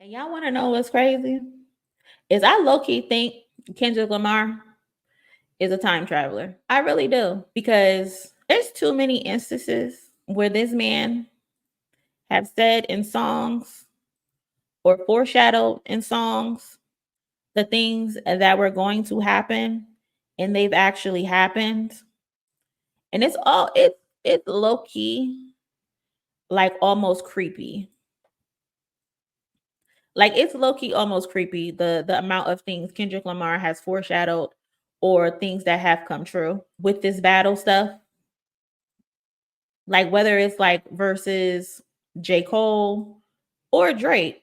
And y'all want to know what's crazy? Is I low-key think Kendrick Lamar is a time traveler. I really do. Because there's too many instances where this man have said in songs or foreshadowed in songs the things that were going to happen and they've actually happened. And it's low key like almost creepy. Like it's low key almost creepy the amount of things Kendrick Lamar has foreshadowed or things that have come true with this battle stuff. Like whether it's like versus J. Cole or Drake.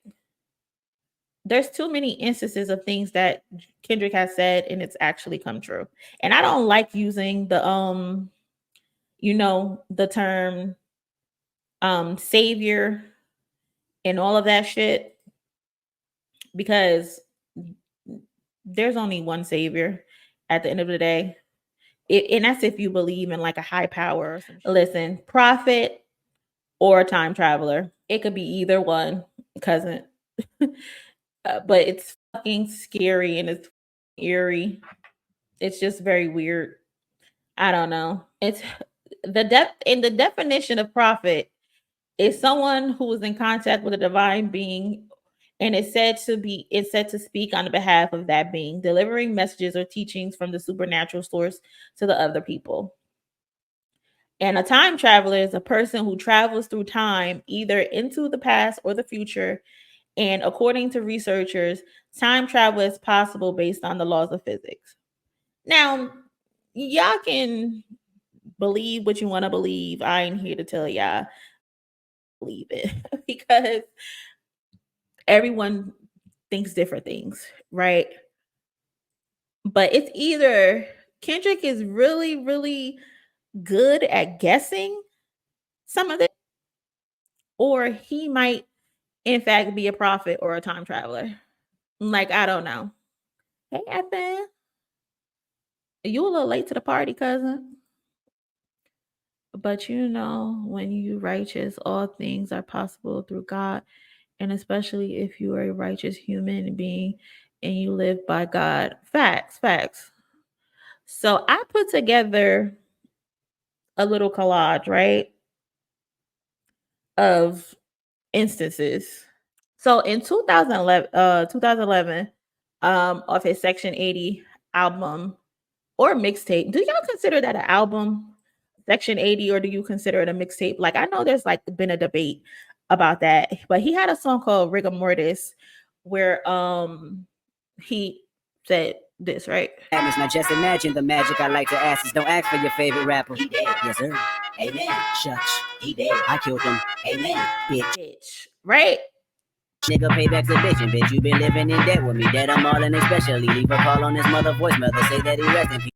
There's too many instances of things that Kendrick has said and it's actually come true. And I don't like using the the term savior and all of that shit because there's only one savior at the end of the day. And that's if you believe in like a high power. Listen, prophet or time traveler. It could be either one, cousin. But it's fucking scary and it's eerie. It's just very weird. I don't know. It's the definition of prophet is someone who is in contact with a divine being and it's said to speak on behalf of that being, delivering messages or teachings from the supernatural source to the other people. And a time traveler is a person who travels through time, either into the past or the future. And according to researchers, time travel is possible based on the laws of physics. Now, y'all can believe what you want to believe. I ain't here to tell y'all believe it because everyone thinks different things, right? But it's either Kendrick is really, really good at guessing some of it, or he might, in fact, be a prophet or a time traveler. Like, I don't know. Hey, Ethan, you a little late to the party, cousin. But when you righteous, all things are possible through God. And especially if you are a righteous human being and you live by God. Facts, facts. So I put together a little collage, right? Of instances. So in 2011, of his Section 80 album or mixtape, do y'all consider that an album, Section 80, or do you consider it a mixtape? Like, I know there's like been a debate about that, but he had a song called Rigor Mortis where he said this, right? Now just imagine the magic I like to ask is don't ask for your favorite rapper. He did. Yes, sir. Amen. Shucks. He did. I killed him. Amen. Bitch. Right? Nigga, payback's a bitch, and bitch, you been living in debt with me. Dead I'm all in, especially leave a call on his mother voicemail to say that he rest in peace.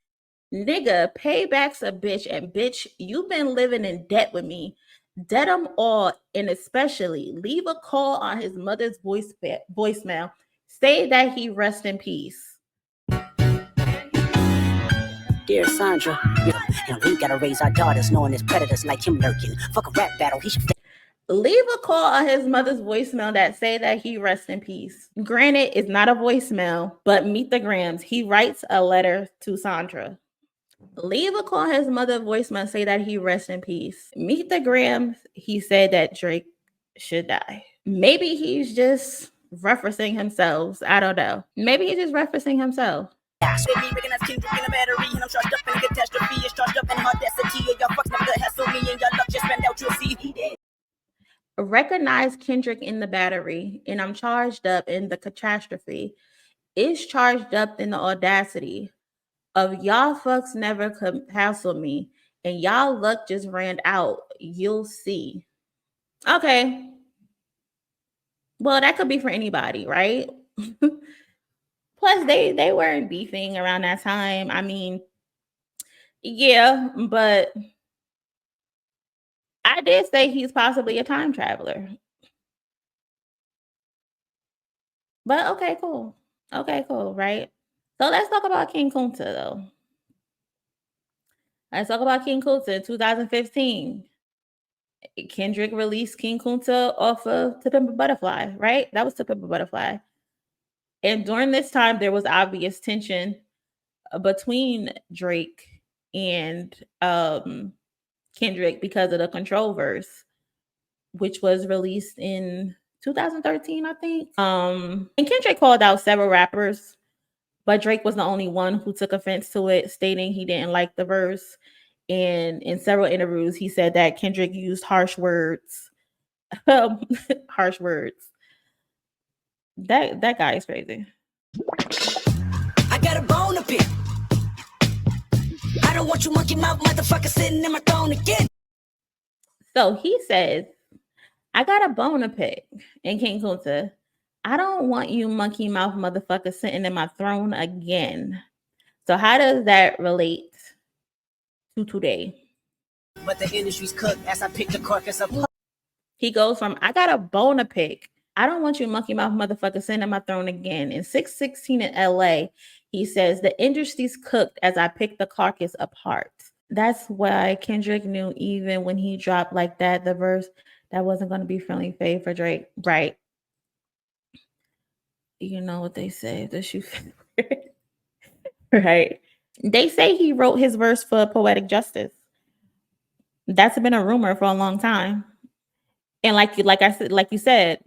Nigga, payback's a bitch, and bitch, you've been living in debt with me. Dead them all, and especially leave a call on his mother's voicemail. Say that he rest in peace. Dear Sandra, and we gotta raise our daughters knowing there's predators like him lurking. Fuck a rap battle, he should leave a call on his mother's voicemail that say that he rests in peace. Granted, it's not a voicemail, but meet the grams. He writes a letter to Sandra. Leave a call on his mother's voicemail say that he rests in peace. Meet the grams. He said that Drake should die. Maybe he's just referencing himself. I don't know. Maybe he's just referencing himself. Recognize Kendrick in the battery, and I'm charged up in the catastrophe. Is charged up in the audacity of y'all fucks never hassle me, and y'all luck just ran out. You'll see. Okay. Well, that could be for anybody, right? Plus, they weren't beefing around that time. I mean, yeah, but I did say he's possibly a time traveler. But okay, cool. Okay, cool, right? So let's talk about King Kunta though. Let's talk about King Kunta in 2015. Kendrick released King Kunta off of To Pimp a Butterfly, right? That was To Pimp a Butterfly. And during this time, there was obvious tension between Drake and Kendrick because of the Control verse, which was released in 2013, I think. And Kendrick called out several rappers, but Drake was the only one who took offense to it, stating he didn't like the verse. And in several interviews, he said that Kendrick used harsh words. Harsh words. That guy is crazy. I got a bone to pick. I don't want you monkey mouth motherfucker sitting in my throne again. So he says, I got a bone to pick in King Kunta. I don't want you monkey mouth motherfucker sitting in my throne again. So how does that relate to today? But the industry's cooked as I pick the carcass up. He goes from, I got a bone to pick. I don't want you monkey mouth motherfucker sitting in my throne again. In 616 in LA, he says, the industry's cooked as I pick the carcass apart. That's why Kendrick knew even when he dropped like that, the verse, that wasn't going to be friendly fade for Drake. Right. You know what they say, the shoe right. They say he wrote his verse for Poetic Justice. That's been a rumor for a long time. And like you said,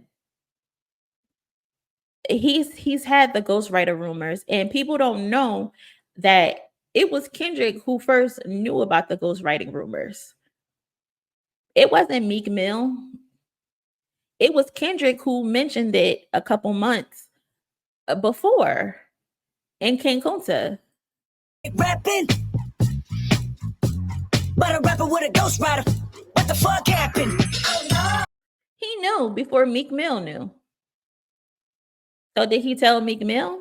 he's had the ghostwriter rumors, and people don't know that it was Kendrick who first knew about the ghostwriting rumors. It wasn't Meek Mill. It was Kendrick who mentioned it a couple months before in King Kunta. Rapping, but a rapper with a ghostwriter. What the fuck happened? He knew before Meek Mill knew. So did he tell Meek Mill?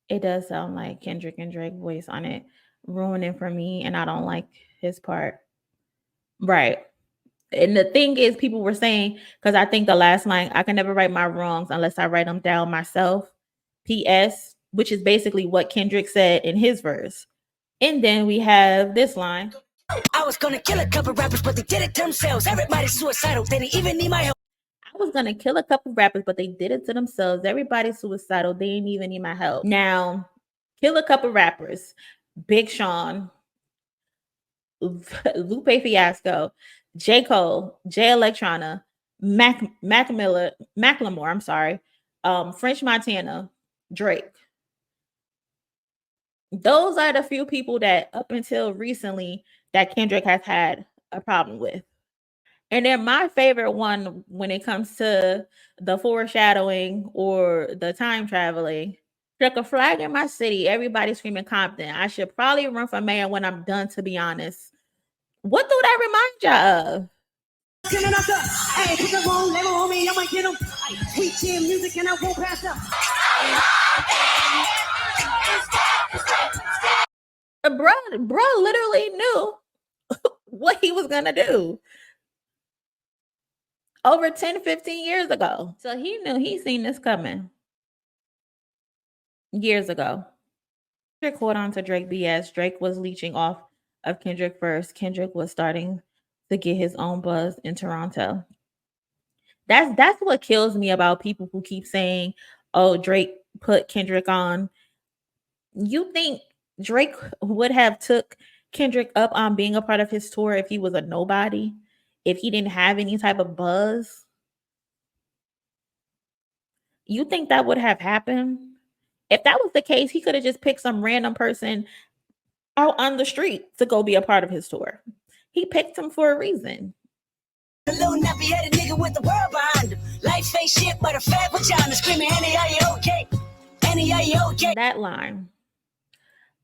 It does sound like Kendrick and Drake voice on it, ruining for me, and I don't like his part. Right. And the thing is, people were saying, because I think the last line, I can never right my wrongs unless I write them down myself. P.S., which is basically what Kendrick said in his verse. And then we have this line. I was gonna kill a couple rappers, but they did it themselves. Everybody's suicidal. They didn't even need my help. I was gonna kill a couple rappers, but they did it to themselves. Everybody's suicidal. They didn't even need my help. Now, kill a couple rappers. Big Sean, Lupe Fiasco, J. Cole, Jay Electrona, Macklemore, I'm sorry, French Montana, Drake. Those are the few people that up until recently that Kendrick has had a problem with. And then my favorite one when it comes to the foreshadowing or the time traveling, struck a flag in my city, everybody screaming Compton. I should probably run for mayor when I'm done, to be honest. What do that remind y'all of? Hey, put the wrong level on me, I might get them. Sweet chin music and I won't pass up. Bro literally knew what he was gonna do over 10, 15 years ago. So he knew, he seen this coming years ago. Kendrick caught on to Drake BS. Drake was leeching off of Kendrick first. Kendrick was starting to get his own buzz in Toronto. That's what kills me about people who keep saying, "Oh, Drake put Kendrick on." You think Drake would have took Kendrick up on being a part of his tour if he was a nobody, if he didn't have any type of buzz? You think that would have happened? If that was the case, he could have just picked some random person out on the street to go be a part of his tour. He picked him for a reason. A little nappy headed nigga with the world behind him. Life ain't shit but a fat vagina screaming, Annie, are you okay? Annie, are you okay? That line.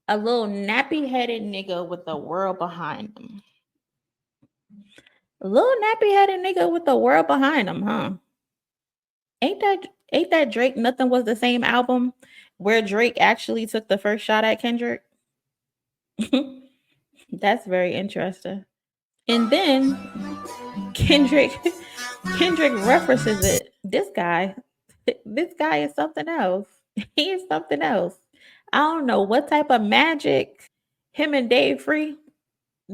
A little nappy headed nigga with the world behind him. A little nappy headed nigga with the world behind him, huh? Ain't that Drake Nothing Was the Same album where Drake actually took the first shot at Kendrick? That's very interesting. And then Kendrick references it. This guy is something else. He is something else. I don't know what type of magic him and Dave Free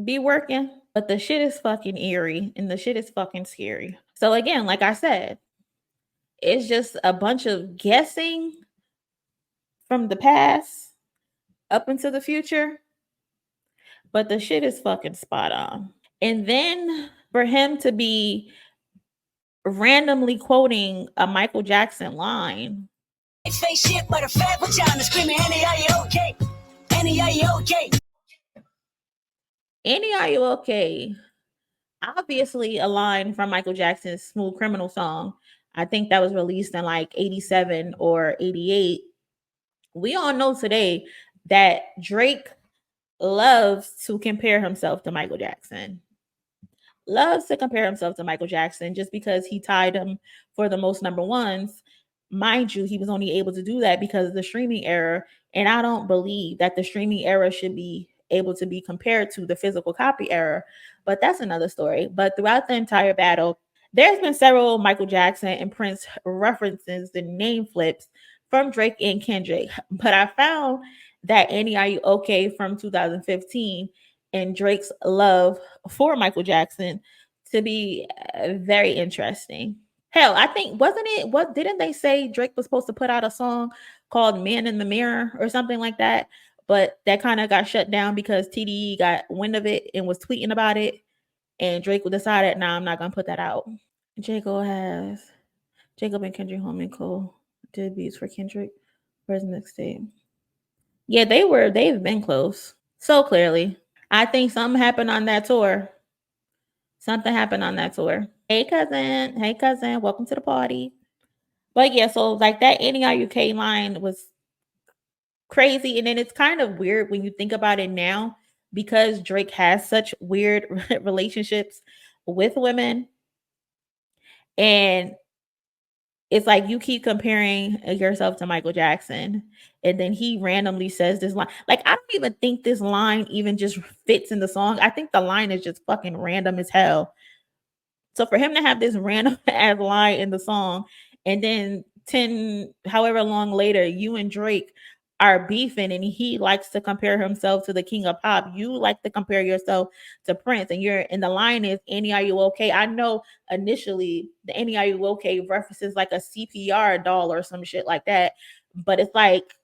be working, But the shit is fucking eerie and the shit is fucking scary. So again, like I said, it's just a bunch of guessing from the past up into the future. But the shit is fucking spot on. And then for him to be randomly quoting a Michael Jackson line. Face shit, but a fat vagina screaming, Annie, are you okay? Annie, are you okay? Annie, are you okay? Obviously a line from Michael Jackson's Smooth Criminal song. I think that was released in like 87 or 88. We all know today that Drake loves to compare himself to Michael Jackson. Loves to compare himself to Michael Jackson just because he tied him for the most number ones. Mind you, he was only able to do that because of the streaming era. And I don't believe that the streaming era should be able to be compared to the physical copy era. But that's another story. But throughout the entire battle, there's been several Michael Jackson and Prince references and name flips from Drake and Kendrick. But I found that Annie, Are You Okay from 2015 and Drake's love for Michael Jackson to be very interesting. Hell, I think wasn't it what didn't they say Drake was supposed to put out a song called Man in the Mirror or something like that? But that kind of got shut down because TDE got wind of it and was tweeting about it. And Drake decided, nah, I'm not gonna put that out. Jacob and Kendrick Home and Cole did beats for Kendrick for his mixtape. Yeah, they've been close. So clearly. I think something happened on that tour. Something happened on that tour. Hey cousin. Hey cousin. Welcome to the party. But yeah, so like that Annie UK line was crazy. And then it's kind of weird when you think about it now because Drake has such weird relationships with women. And it's like you keep comparing yourself to Michael Jackson, and then he randomly says this line. Like, I don't even think this line even just fits in the song. I think the line is just fucking random as hell. So for him to have this random ass line in the song, and then 10, however long later, you and Drake are beefing, and he likes to compare himself to the king of pop. You like to compare yourself to Prince, and the line is Annie, are you okay? I know initially the Annie, are you okay references like a CPR doll or some shit like that, but it's like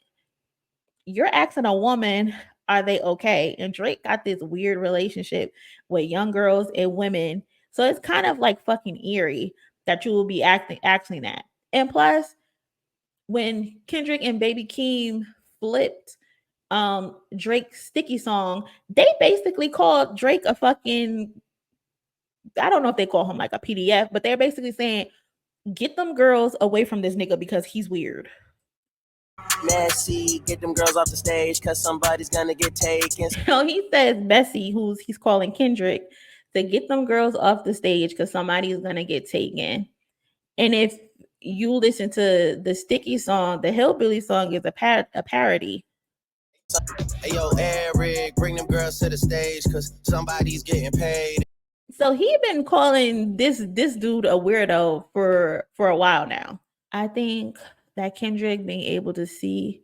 you're asking a woman, are they okay? And Drake got this weird relationship with young girls and women. So it's kind of like fucking eerie that you will be acting that. And plus, when Kendrick and Baby Keem flipped Drake's Sticky song, they basically called Drake a fucking, I don't know if they call him like a PDF, but they're basically saying, get them girls away from this nigga because he's weird. Messy, get them girls off the stage, cause somebody's gonna get taken. So he says Bessie, who's he's calling Kendrick, to get them girls off the stage because somebody's gonna get taken. And if you listen to the Sticky song, the Hillbilly Song is a parody. Hey yo, Eric, bring them girls to the stage, cause somebody's getting paid. So he been calling this dude a weirdo for a while now. I think that Kendrick being able to see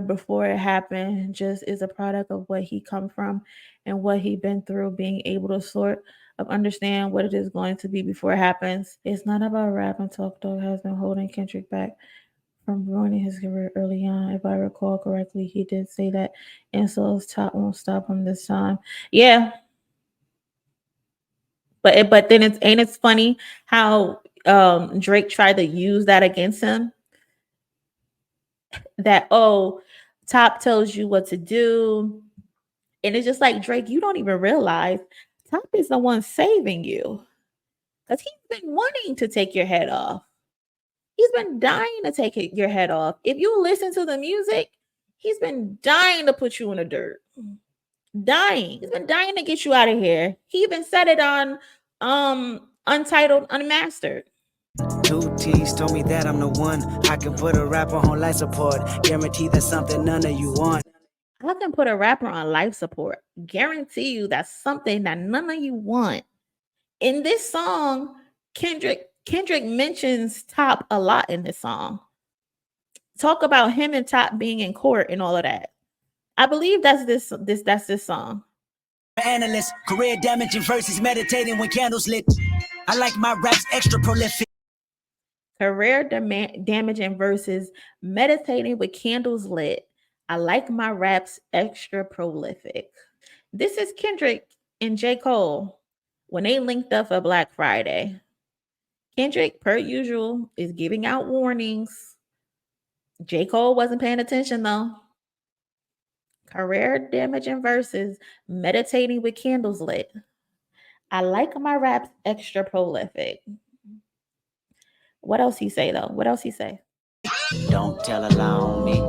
before it happened just is a product of what he come from and what he been through, being able to sort of understand what it is going to be before it happens. It's not about rap, and Talk Dog has been holding Kendrick back from ruining his career early on. If I recall correctly, he did say that, and so his top won't stop him this time. Yeah. But then it's funny how Drake tried to use that against him, that Top tells you what to do. And it's just like, Drake, you don't even realize Top is the one saving you. Because he's been wanting to take your head off. He's been dying to take your head off. If you listen to the music, he's been dying to put you in the dirt. Dying. He's been dying to get you out of here. He even said it on Untitled Unmastered. Two T's told me that I'm the one. I can put a rapper on life support. Guarantee that's something none of you want. I can put a rapper on life support. Guarantee you that's something that none of you want. In this song, Kendrick mentions Top a lot in this song. Talk about him and Top being in court and all of that. I believe that's this song. Analyst, career damaging versus meditating when candles lit. I like my raps extra prolific. Career damaging versus meditating with candles lit. I like my raps extra prolific. This is Kendrick and J. Cole when they linked up for Black Friday. Kendrick, per usual, is giving out warnings. J. Cole wasn't paying attention though. Career damaging versus meditating with candles lit. I like my raps extra prolific. What else he say though? What else he say? Don't tell a lie on me.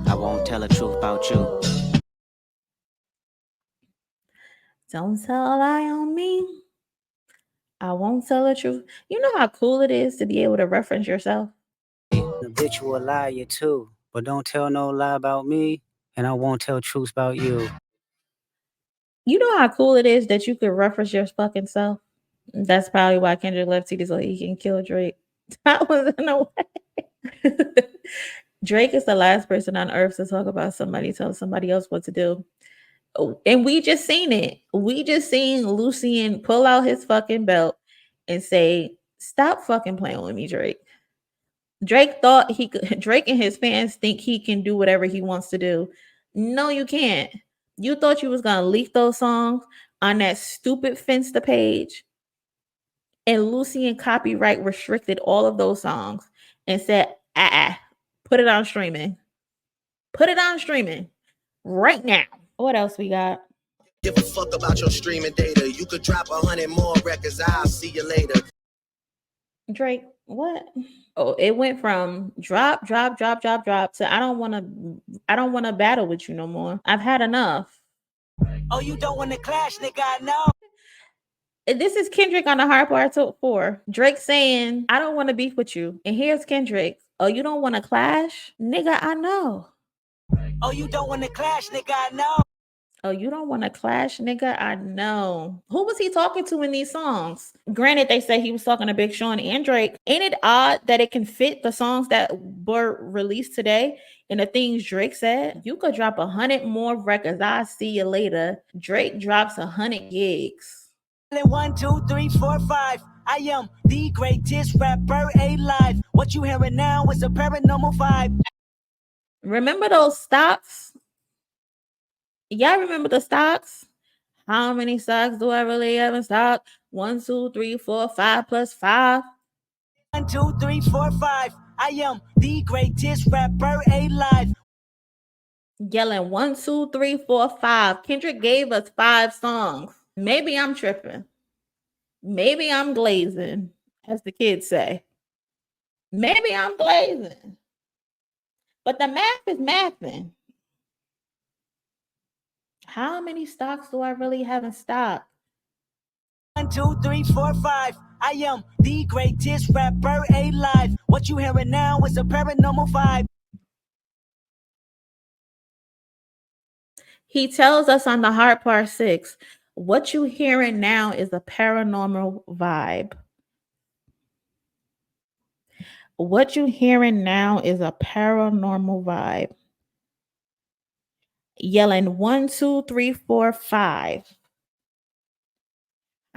I won't tell the truth about you. Don't tell a lie on me. I won't tell the truth. You know how cool it is to be able to reference yourself? Habitual liar too, but don't tell no lie about me, and I won't tell truths about you. You know how cool it is that you could reference your fucking self? That's probably why Kendrick left TD so he can kill Drake. That was in a way. Drake is the last person on earth to talk about somebody telling somebody else what to do. Oh, and we just seen it. We just seen Lucien pull out his fucking belt and say, "Stop fucking playing with me, Drake." Drake thought he could. Drake and his fans think he can do whatever he wants to do. No, you can't. You thought you was gonna leak those songs on that stupid Finsta page, and Lucien copyright restricted all of those songs and said, put it on streaming. Put it on streaming right now." What else we got? Give a fuck about your streaming data. You could drop 100 more records. I'll see you later. Drake, what? Oh, it went from drop to I don't want to battle with you no more. I've had enough. Oh, you don't want to clash, nigga, I know. This is Kendrick on the Hard Part 4. Drake saying, "I don't want to beef with you." And here's Kendrick. "Oh, you don't want to clash? Nigga, I know." Oh, you don't want to clash, nigga, I know. "Oh, you don't want to clash, nigga? I know." Who was he talking to in these songs? Granted, they say he was talking to Big Sean and Drake. Ain't it odd that it can fit the songs that were released today and the things Drake said? You could drop 100 more records. I'll see you later. Drake drops 100 gigs. 1, 2, 3, 4, 5. I am the greatest rapper alive. What you hearing now is a paranormal vibe. Remember those stocks? Y'all remember the stocks? How many stocks do I really have in stock? 1, 2, 3, 4, 5 plus 5. 1, 2, 3, 4, 5. I am the greatest rapper alive. Yelling 1, 2, 3, 4, 5. Kendrick gave us 5 songs. Maybe I'm tripping. Maybe I'm glazing, as the kids say. Maybe I'm glazing. But the math is mathing. How many stocks do I really have in stock? 1, 2, 3, 4, 5. I am the greatest rapper alive. What you hearing now is a paranormal vibe. He tells us on the Hard Part 6, what you hearing now is a paranormal vibe. What you hearing now is a paranormal vibe. Yelling 1, 2, 3, 4, 5.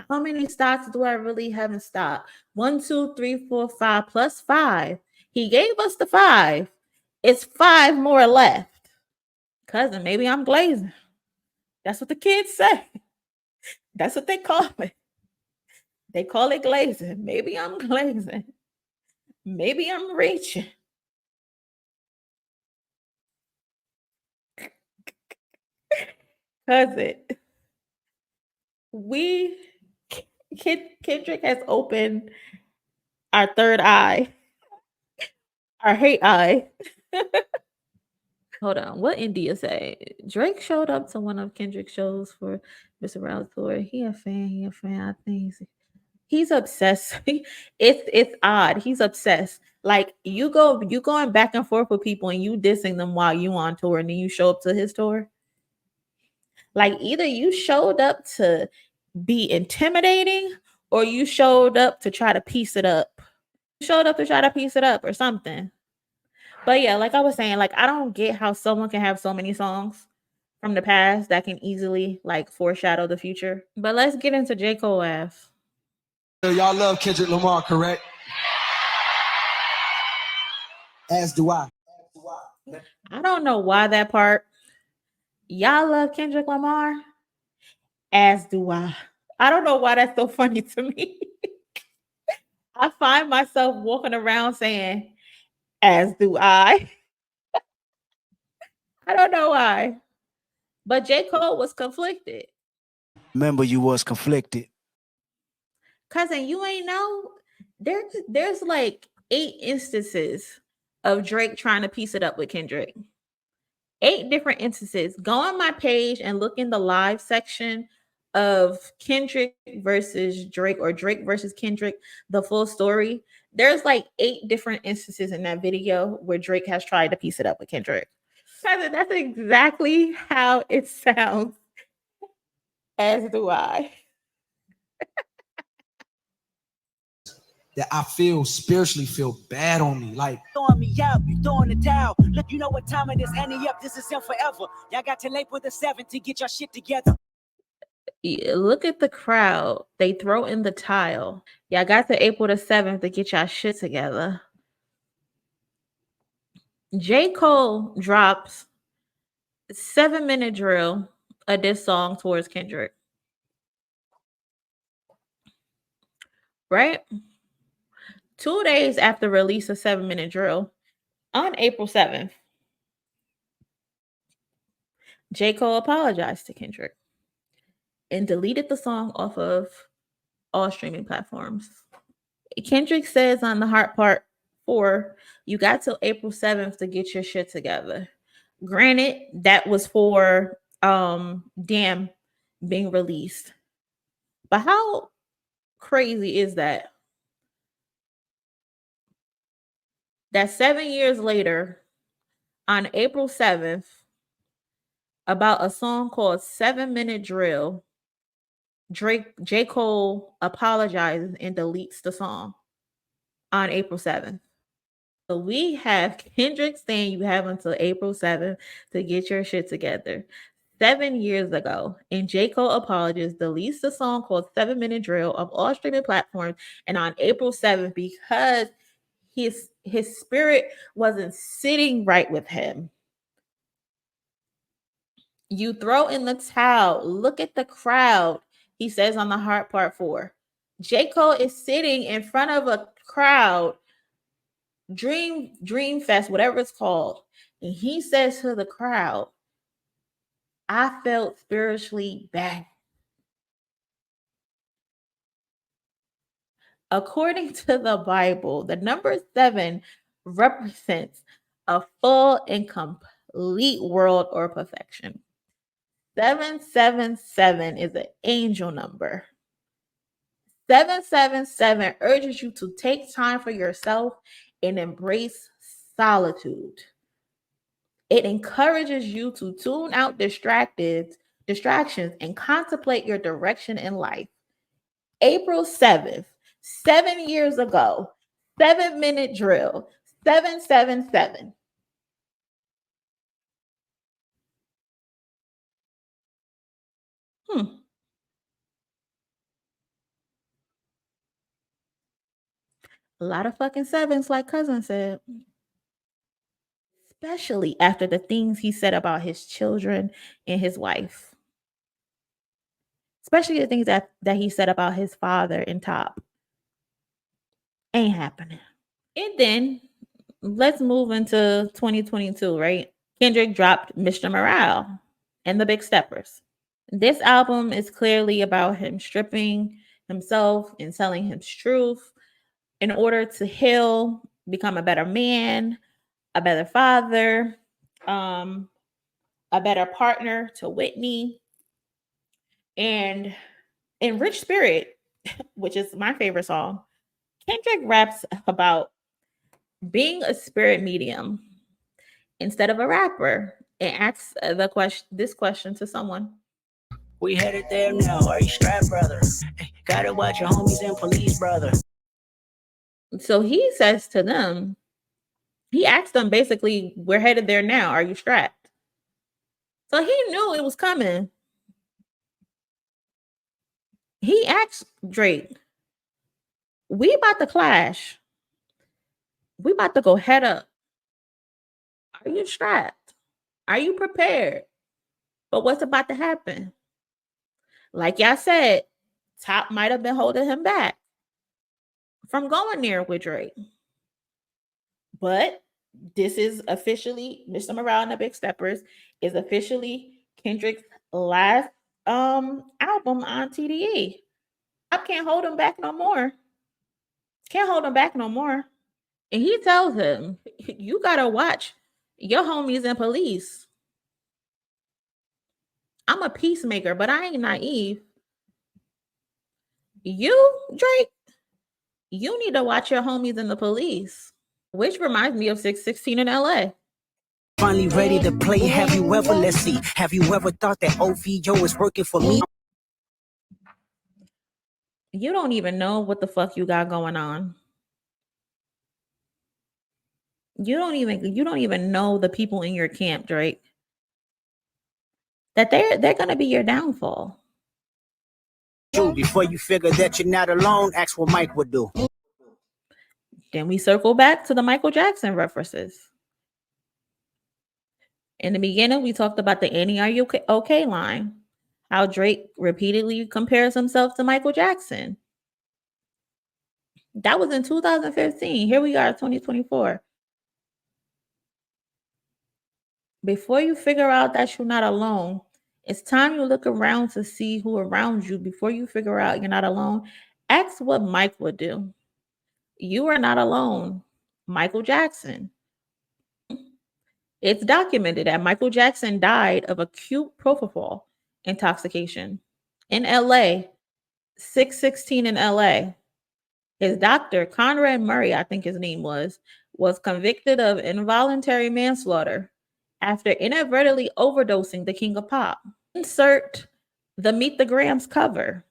How many stocks do I really have in stock? 1, 2, 3, 4, 5 plus 5. He gave us the 5. It's 5 more left. Cousin, maybe I'm glazing. That's what the kids say. That's what they call it. They call it glazing. Maybe I'm glazing. Maybe I'm reaching. Cousin, Kendrick has opened our third eye, our hate eye. Hold on. What India say? Drake showed up to one of Kendrick's shows for Mr. Rouse tour. He a fan. I think he's obsessed. It's odd. He's obsessed. Like you going back and forth with people and you dissing them while you on tour and then you show up to his tour. Like either you showed up to be intimidating or you showed up to try to piece it up. You showed up to try to piece it up or something. But yeah, like I was saying, like I don't get how someone can have so many songs from the past that can easily like foreshadow the future. But let's get into J. Cole F. Y'all love Kendrick Lamar, correct? As do I. I don't know why that part. Y'all love Kendrick Lamar? As do I. I don't know why that's so funny to me. I find myself walking around saying, as do I. I don't know why. But J. Cole was conflicted. Remember, you was conflicted. Cousin, you ain't know? There's like 8 instances of Drake trying to piece it up with Kendrick. 8 different instances. Go on my page and look in the live section of Kendrick versus Drake or Drake versus Kendrick, the full story. There's like 8 different instances in that video where Drake has tried to piece it up with Kendrick. Cousin, that's exactly how it sounds. As do I. That I feel spiritually feel bad on me. Like, Throwing me out, you throwing the towel. Look, you know what time it is, Annie up. This is him forever. Y'all got to late with the 7 to get your shit together. Yeah, look at the crowd. They throw in the tile. Y'all got to April the 7th to get y'all shit together. J. Cole drops 7-minute drill of this song towards Kendrick. Right? 2 days after release of 7-minute drill, on April 7th, J. Cole apologized to Kendrick and deleted the song off of all streaming platforms. Kendrick says on the Heart Part 4, you got till April 7th to get your shit together. Granted, that was for Damn being released. But how crazy is that? That 7 years later, on April 7th, about a song called 7-Minute Drill, J. Cole apologizes and deletes the song on April 7th. So we have Kendrick saying you have until April 7th to get your shit together. 7 years ago, and J. Cole apologizes, deletes the song called 7-Minute Drill of all streaming platforms, and on April 7th, because his spirit wasn't sitting right with him. You throw in the towel. Look at the crowd, he says on the Heart Part 4. J. Cole is sitting in front of a crowd, Dream Fest, whatever it's called. And he says to the crowd, I felt spiritually bad. According to the Bible, the number 7 represents a full and complete world or perfection. 777 is an angel number. 777 urges you to take time for yourself and embrace solitude. It encourages you to tune out distractions and contemplate your direction in life. April 7th, 7 years ago, 7-minute drill, 777. A lot of fucking sevens, like Cousin said. Especially after the things he said about his children and his wife. Especially the things that he said about his father and Top. Ain't happening. And then let's move into 2022, right? Kendrick dropped Mr. Morale and the Big Steppers. This album is clearly about him stripping himself and telling his truth in order to heal, become a better man, a better father, a better partner to Whitney, and in Rich Spirit, which is my favorite song, Kendrick raps about being a spirit medium instead of a rapper and asks this question to someone. We headed there now. Are you strapped, brother? Hey, gotta watch your homies and police, brother. So he says to them, he asked them basically, we're headed there now. Are you strapped? So he knew it was coming. He asked Drake, we about to clash. We about to go head up. Are you strapped? Are you prepared for what's about to happen? Like y'all said, Top might have been holding him back from going there with Drake. But this is officially Mr. Morale and the Big Steppers is officially Kendrick's last album on TDE. I can't hold him back no more. Can't hold him back no more. And he tells him, you gotta watch your homies and police. I'm a peacemaker, but I ain't naive. You, Drake, you need to watch your homies and the police. Which reminds me of 616 in LA. Finally ready to play. Have you ever, let's see, have you ever thought that OVO is working for me? You don't even know what the fuck you got going on. You don't even know the people in your camp, Drake. That they're gonna be your downfall. Before you figure that you're not alone, ask what Mike would do. Then we circle back to the Michael Jackson references. In the beginning, we talked about the Annie, are you okay line. How Drake repeatedly compares himself to Michael Jackson. That was in 2015. Here we are, 2024. Before you figure out that you're not alone, it's time you look around to see who around you. Before you figure out you're not alone, ask what Mike would do. You are not alone. Michael Jackson. It's documented that Michael Jackson died of acute propofol intoxication in LA, 616 in LA. His doctor, Conrad Murray, I think his name was convicted of involuntary manslaughter after inadvertently overdosing the King of Pop. Insert the Meet the Grams cover.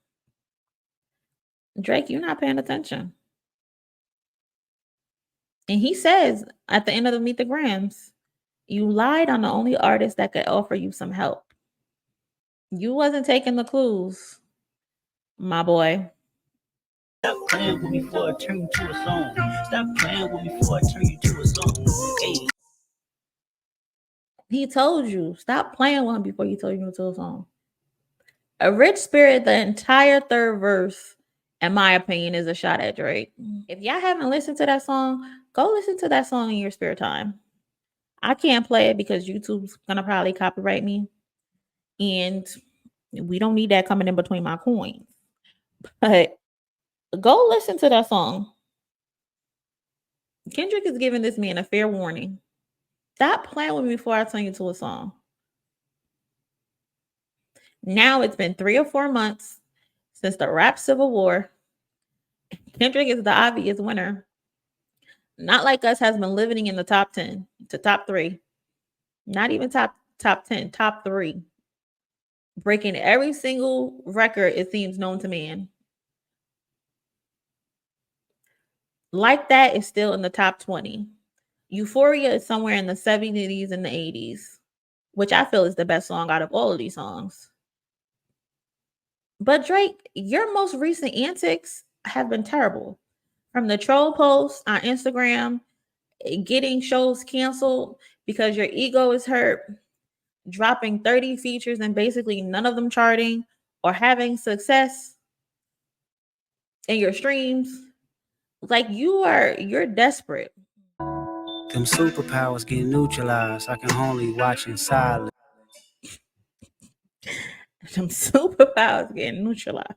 Drake, you're not paying attention. And he says at the end of the Meet the Grams, you lied on the only artist that could offer you some help. You wasn't taking the clues, my boy. Stop playing with me before I turn you to a song. Stop playing with me before I turn you to a song. Hey. He told you, stop playing with him before you told you to a song. A Rich Spirit, the entire third verse, in my opinion, is a shot at Drake. If y'all haven't listened to that song, go listen to that song in your spare time. I can't play it because YouTube's gonna probably copyright me. And we don't need that coming in between my coins. But go listen to that song. Kendrick is giving this man a fair warning. Stop playing with me before I turn you to a song. Now it's been 3 or 4 months since the rap civil war. Kendrick is the obvious winner. Not Like Us has been living in the top 10 to top 3. Not even top 10, top 3. Breaking every single record it seems known to man. Like That is still in the top 20. Euphoria is somewhere in the 70s and the 80s, which I feel is the best song out of all of these songs. But Drake, your most recent antics have been terrible. From the troll posts on Instagram, getting shows canceled because your ego is hurt, dropping 30 features and basically none of them charting, or having success in your streams. Like you're desperate. Them superpowers get neutralized. I can only watch in silence. Some superpowers getting neutralized.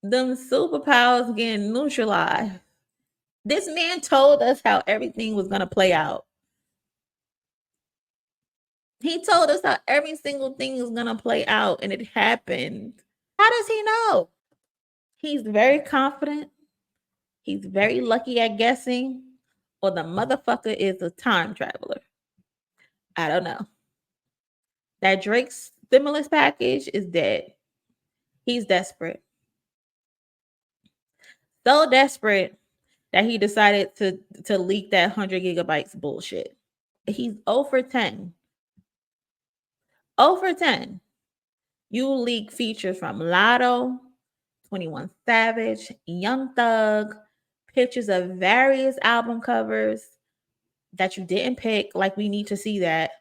Them superpowers getting neutralized. This man told us how everything was going to play out. He told us how every single thing is going to play out, and it happened. How does he know? He's very confident. He's very lucky at guessing, or the motherfucker is a time traveler. I don't know. That Drake's stimulus package is dead. He's desperate. So desperate that he decided to leak that 100 gigabytes bullshit. He's 0 for 10. 0 for 10. You leak features from Lotto, 21 Savage, Young Thug, pictures of various album covers that you didn't pick. Like, we need to see that.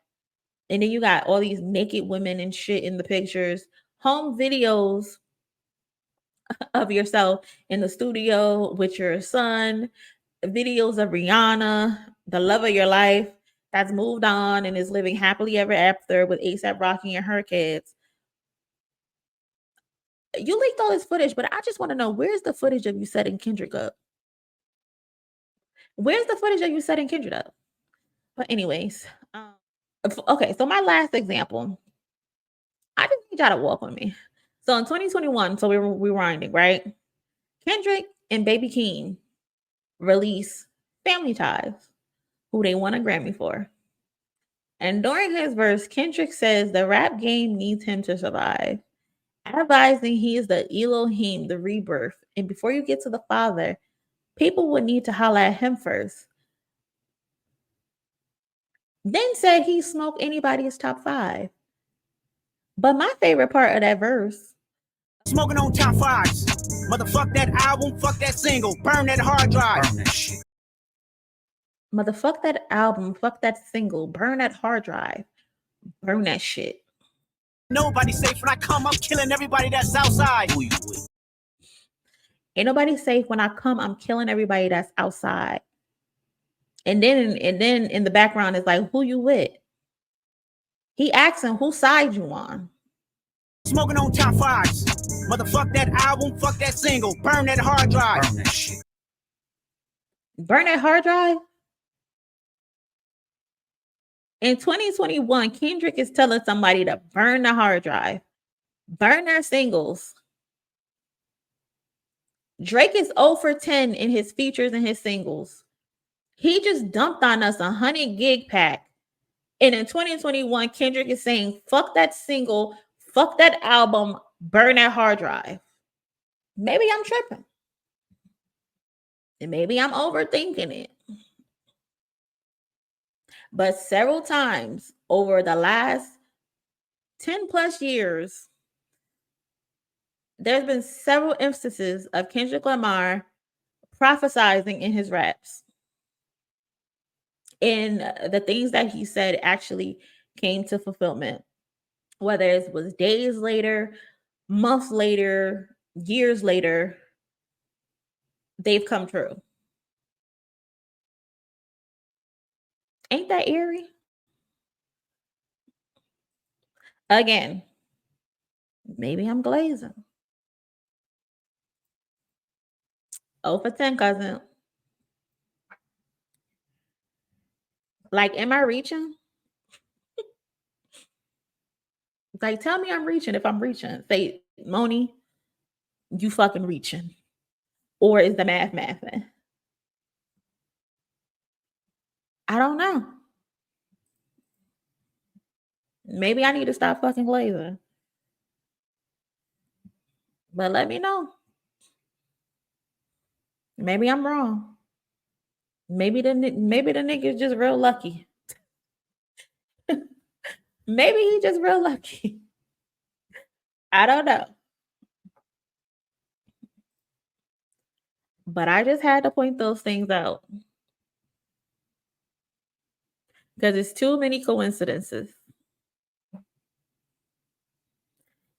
And then you got all these naked women and shit in the pictures, home videos of yourself in the studio with your son, videos of Rihanna, the love of your life, that's moved on and is living happily ever after with A$AP Rocky and her kids. You leaked all this footage, but I just want to know, where's the footage of you setting Kendrick up? Where's the footage of you setting Kendrick up? But anyways, okay, so my last example, I just need y'all to walk with me. So in 2021, so we were rewinding, right? Kendrick and Baby Keem release Family Ties, who they won a Grammy for. And during his verse, Kendrick says the rap game needs him to survive, advising he is the Elohim, the rebirth. And before you get to the Father, people would need to holler at him first. Then said he smoked anybody's top 5. But my favorite part of that verse, Smoking on top 5s. Motherfuck that album, fuck that single, burn that hard drive. Burn that shit. motherfuck that album, fuck that single, burn that hard drive, burn that shit. Nobody safe when I come, I'm killing everybody that's outside. Who you with? Ain't nobody safe when I come, I'm killing everybody that's outside. And then in the background is like, who you with? He asking whose side you on. Smoking on top 5s. Motherfuck that album, fuck that single, burn that hard drive. Burn that shit. Burn that hard drive? In 2021, Kendrick is telling somebody to burn the hard drive, burn their singles. Drake is 0 for 10 in his features and his singles. He just dumped on us 100 gig pack. And in 2021, Kendrick is saying, fuck that single, fuck that album, burn that hard drive. Maybe I'm tripping. And maybe I'm overthinking it. But several times over the last 10 plus years, there's been several instances of Kendrick Lamar prophesizing in his raps. And the things that he said actually came to fulfillment. Whether it was days later, months later, years later, they've come true. Ain't that eerie? Again, maybe I'm glazing. 0 for 10, cousin. Like, am I reaching? Like, tell me I'm reaching if I'm reaching. Say, Monie, you fucking reaching. Or is the math mathing? I don't know. Maybe I need to stop fucking glazing. But let me know. Maybe I'm wrong. Maybe the nigga's just real lucky. Maybe he just real lucky. I don't know. But I just had to point those things out. Because it's too many coincidences.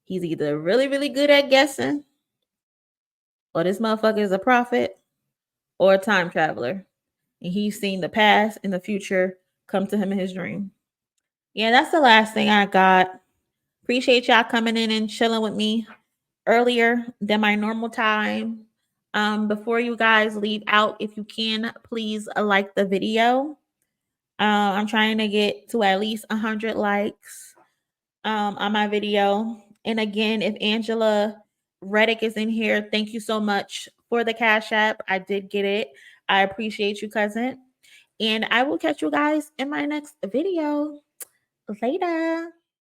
He's either really, really good at guessing, or this motherfucker is a prophet, or a time traveler. And he's seen the past and the future come to him in his dream. Yeah, that's the last thing I got. Appreciate y'all coming in and chilling with me earlier than my normal time. Before you guys leave out, if you can, please like the video. I'm trying to get to at least 100 likes on my video. And again, if Angela Reddick is in here, thank you so much for the Cash App. I did get it. I appreciate you, cousin. And I will catch you guys in my next video. Later.